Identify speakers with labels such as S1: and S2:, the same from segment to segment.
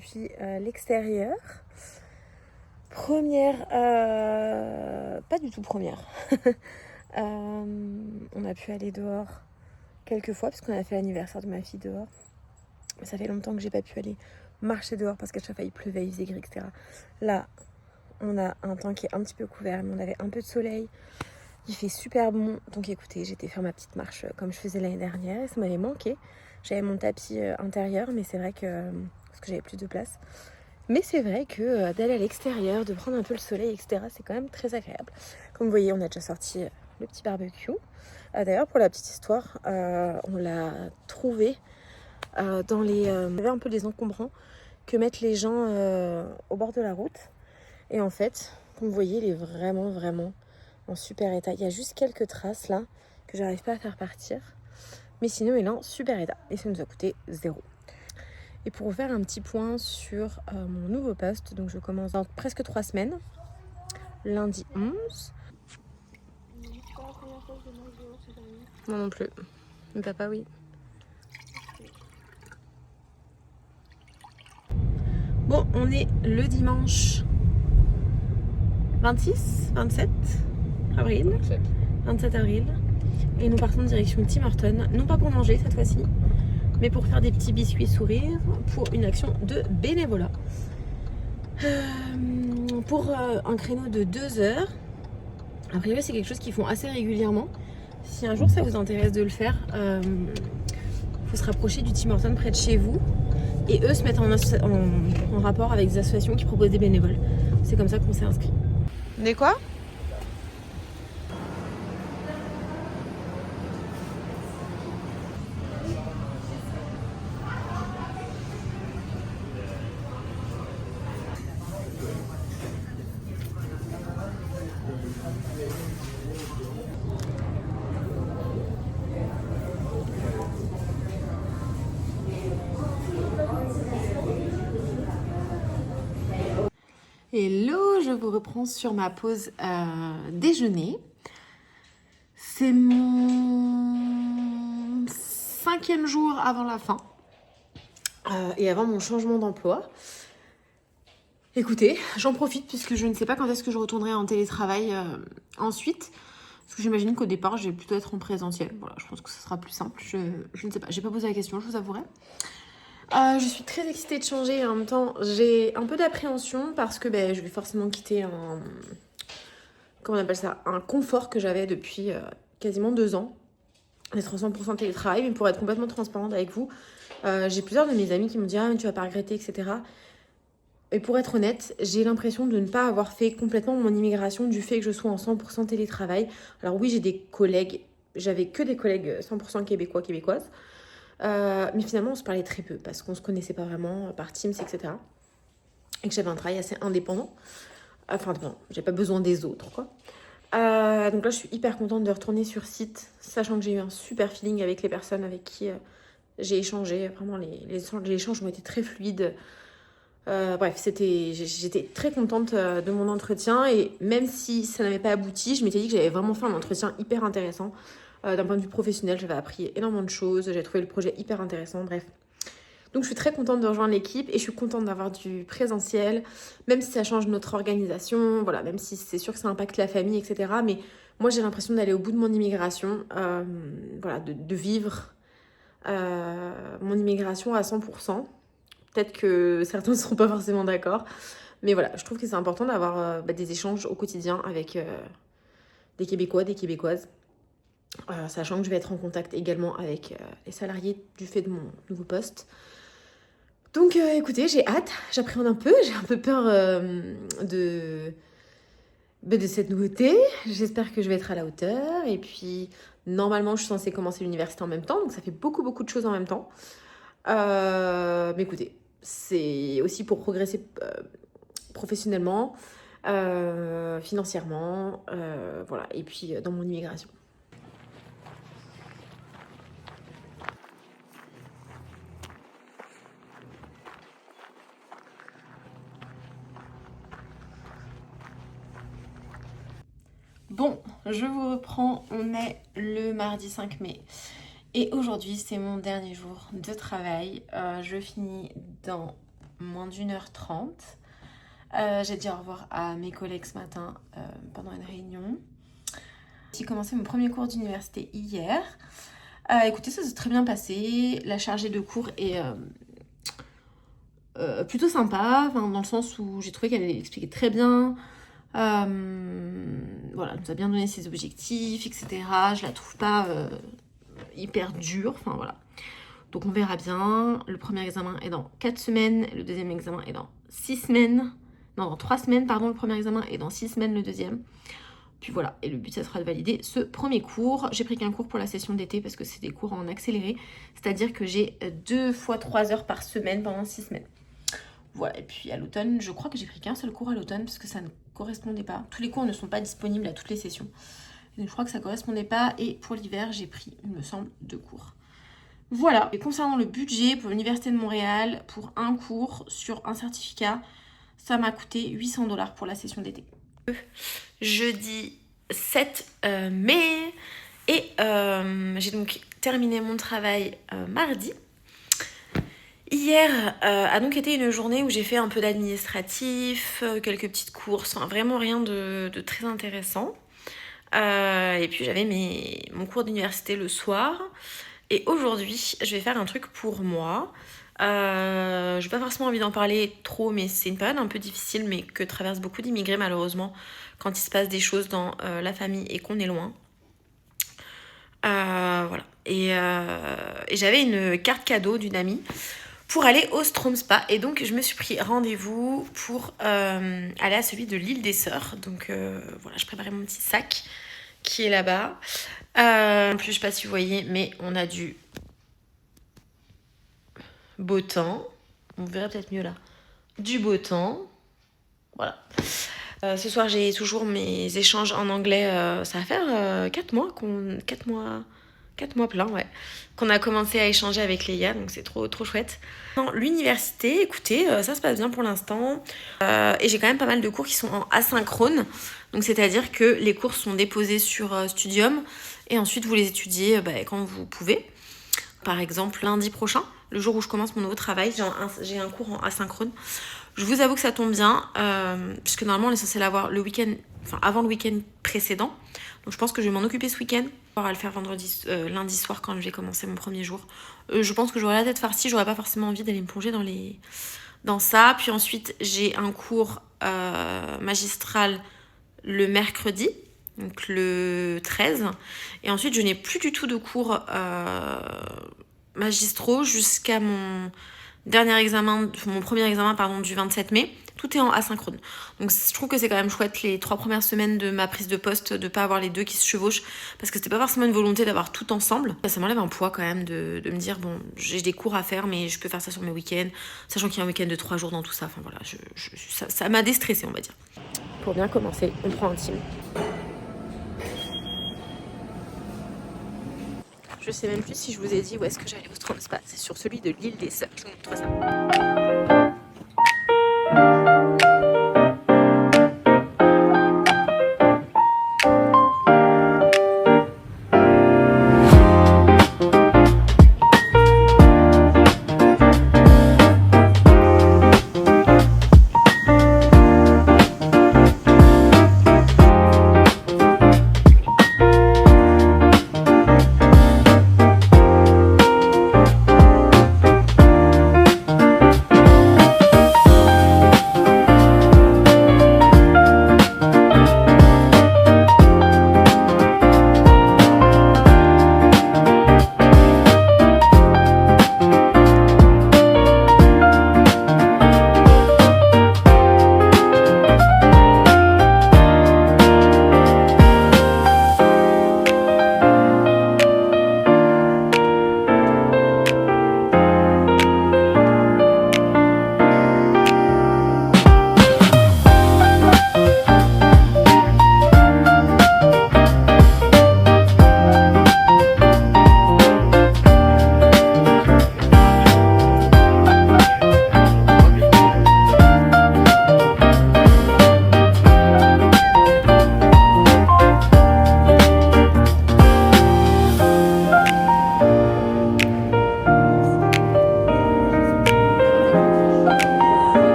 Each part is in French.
S1: depuis l'extérieur. Première, pas du tout première. On a pu aller dehors quelques fois parce qu'on a fait l'anniversaire de ma fille dehors. Ça fait longtemps que j'ai pas pu aller marcher dehors parce qu'à chaque fois il pleuvait, il faisait gris, etc. Là, on a un temps qui est un petit peu couvert, mais on avait un peu de soleil. Il fait super bon, donc écoutez, j'étais faire ma petite marche comme je faisais l'année dernière et ça m'avait manqué. J'avais mon tapis intérieur, mais c'est vrai que parce que j'avais plus de place. Mais c'est vrai que d'aller à l'extérieur, de prendre un peu le soleil, etc., c'est quand même très agréable. Comme vous voyez, on a déjà sorti le petit barbecue. D'ailleurs, pour la petite histoire, on l'a trouvé dans les... il y avait un peu des encombrants que mettent les gens au bord de la route. Et en fait, comme vous voyez, il est vraiment, vraiment en super état. Il y a juste quelques traces là que j'arrive pas à faire partir. Mais sinon, il est en super état. Et ça nous a coûté 0. Et pour vous faire un petit point sur mon nouveau poste, donc je commence dans presque 3 semaines, lundi 11. Moi non plus. Mais papa, oui. Bon, on est le dimanche 26, 27 avril. 27 avril. Et nous partons en direction Tim Hortons. Non pas pour manger cette fois-ci, mais pour faire des petits biscuits sourires pour une action de bénévolat. Pour un créneau de 2 heures. A priori, c'est quelque chose qu'ils font assez régulièrement. Si un jour ça vous intéresse de le faire, faut se rapprocher du Tim Hortons près de chez vous. Et eux se mettent en rapport avec des associations qui proposent des bénévoles. C'est comme ça qu'on s'est inscrit. Des quoi ? Hello, je vous reprends sur ma pause déjeuner. C'est mon 5e jour avant la fin et avant mon changement d'emploi. Écoutez, j'en profite puisque je ne sais pas quand est-ce que je retournerai en télétravail ensuite. Parce que j'imagine qu'au départ, je vais plutôt être en présentiel. Voilà, je pense que ce sera plus simple. Je ne sais pas, j'ai pas posé la question, je vous avouerai. Je suis très excitée de changer et en même temps j'ai un peu d'appréhension parce que je vais forcément quitter un confort que j'avais depuis quasiment 2 ans, d'être en 100% télétravail. Mais pour être complètement transparente avec vous, j'ai plusieurs de mes amis qui me disent mais tu vas pas regretter, etc. Et pour être honnête, j'ai l'impression de ne pas avoir fait complètement mon immigration du fait que je sois en 100% télétravail. Alors oui, j'ai des collègues, j'avais que des collègues 100% québécois, québécoises. Mais finalement, on se parlait très peu parce qu'on se connaissait pas vraiment par Teams, etc. Et que j'avais un travail assez indépendant. Enfin, bon, j'ai pas besoin des autres, quoi. Donc là, je suis hyper contente de retourner sur site, sachant que j'ai eu un super feeling avec les personnes avec qui j'ai échangé. Vraiment, les échanges ont été très fluides. Bref, j'étais très contente de mon entretien. Et même si ça n'avait pas abouti, je m'étais dit que j'avais vraiment fait un entretien hyper intéressant. D'un point de vue professionnel, j'avais appris énormément de choses. J'ai trouvé le projet hyper intéressant. Bref. Donc je suis très contente de rejoindre l'équipe et je suis contente d'avoir du présentiel, même si ça change notre organisation, voilà, même si c'est sûr que ça impacte la famille, etc. Mais moi j'ai l'impression d'aller au bout de mon immigration, voilà, de vivre mon immigration à 100%. Peut-être que certains ne seront pas forcément d'accord, mais voilà, je trouve que c'est important d'avoir des échanges au quotidien avec des Québécois, des Québécoises. Sachant que je vais être en contact également avec les salariés du fait de mon nouveau poste. Donc écoutez, j'ai hâte, j'appréhende un peu, j'ai un peu peur de cette nouveauté. J'espère que je vais être à la hauteur. Et puis normalement, je suis censée commencer l'université en même temps, donc ça fait beaucoup de choses en même temps. Mais écoutez, c'est aussi pour progresser professionnellement, financièrement, voilà, et puis dans mon immigration. Bon, je vous reprends, on est le mardi 5 mai et aujourd'hui c'est mon dernier jour de travail. Je finis dans moins d'1h30. J'ai dit au revoir à mes collègues ce matin pendant une réunion. J'ai commencé mon premier cours d'université hier. Écoutez, ça s'est très bien passé. La chargée de cours est plutôt sympa, dans le sens où j'ai trouvé qu'elle expliquait très bien. Voilà, elle nous a bien donné ses objectifs, etc. Je la trouve pas hyper dure, enfin voilà. Donc on verra bien. Le premier examen est dans 4 semaines, le deuxième examen est dans 6 semaines. Non, dans 3 semaines, pardon, le premier examen est dans 6 semaines, le deuxième. Puis voilà, et le but, ça sera de valider ce premier cours. J'ai pris qu'un cours pour la session d'été parce que c'est des cours en accéléré. C'est-à-dire que j'ai 2 fois 3 heures par semaine pendant 6 semaines. Voilà, et puis à l'automne, je crois que j'ai pris qu'un seul cours à l'automne parce que ça ne correspondait pas. Tous les cours ne sont pas disponibles à toutes les sessions. Donc je crois que ça ne correspondait pas. Et pour l'hiver, j'ai pris, il me semble, 2 cours. Voilà. Et concernant le budget pour l'Université de Montréal, pour un cours sur un certificat, ça m'a coûté 800 $ pour la session d'été. Jeudi 7 mai. Et j'ai donc terminé mon travail mardi. Hier a donc été une journée où j'ai fait un peu d'administratif, quelques petites courses, enfin vraiment rien de très intéressant. Et puis j'avais mon cours d'université le soir. Et aujourd'hui, je vais faire un truc pour moi. J'ai pas forcément envie d'en parler trop, mais c'est une période un peu difficile, mais que traversent beaucoup d'immigrés malheureusement, quand il se passe des choses dans la famille et qu'on est loin. Voilà. Et j'avais une carte cadeau d'une amie pour aller au Strom Spa. Et donc, je me suis pris rendez-vous pour aller à celui de l'île des Sœurs. Donc, voilà, je préparais mon petit sac qui est là-bas. En plus, je sais pas si vous voyez, mais on a du beau temps. On verra peut-être mieux là. Du beau temps. Voilà. Ce soir, j'ai toujours mes échanges en anglais. Ça va faire 4 mois plein, ouais, qu'on a commencé à échanger avec Léa, donc c'est trop chouette. Dans l'université, écoutez, ça se passe bien pour l'instant. Et j'ai quand même pas mal de cours qui sont en asynchrone. Donc c'est-à-dire que les cours sont déposés sur Studium et ensuite vous les étudiez quand vous pouvez. Par exemple, lundi prochain, le jour où je commence mon nouveau travail, j'ai un cours en asynchrone. Je vous avoue que ça tombe bien, puisque normalement on est censé l'avoir le week-end, avant le week-end précédent. Donc je pense que je vais m'en occuper ce week-end. On va le faire lundi soir quand je vais commencer mon premier jour. Je pense que j'aurai la tête farcie, j'aurai pas forcément envie d'aller me plonger dans ça. Puis ensuite, j'ai un cours magistral le mercredi, donc le 13. Et ensuite, je n'ai plus du tout de cours magistraux jusqu'à mon premier examen du 27 mai. Tout est en asynchrone. Donc je trouve que c'est quand même chouette les 3 premières semaines de ma prise de poste de pas avoir les deux qui se chevauchent, parce que c'était pas forcément une volonté d'avoir tout ensemble. Ça m'enlève un poids quand même de me dire bon, j'ai des cours à faire mais je peux faire ça sur mes week-ends, sachant qu'il y a un week-end de 3 jours dans tout ça. Enfin voilà, ça m'a déstressée, on va dire. Pour bien commencer, on prend un team. Je sais même plus si je vous ai dit où est-ce que j'allais au Strom Spa. C'est sur celui de l'île des Sœurs. Je vous montre ça.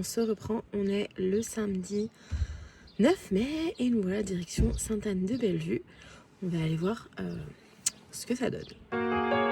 S1: se reprend. On est le samedi 9 mai et nous voilà direction Sainte-Anne-de-Bellevue. On va aller voir ce que ça donne.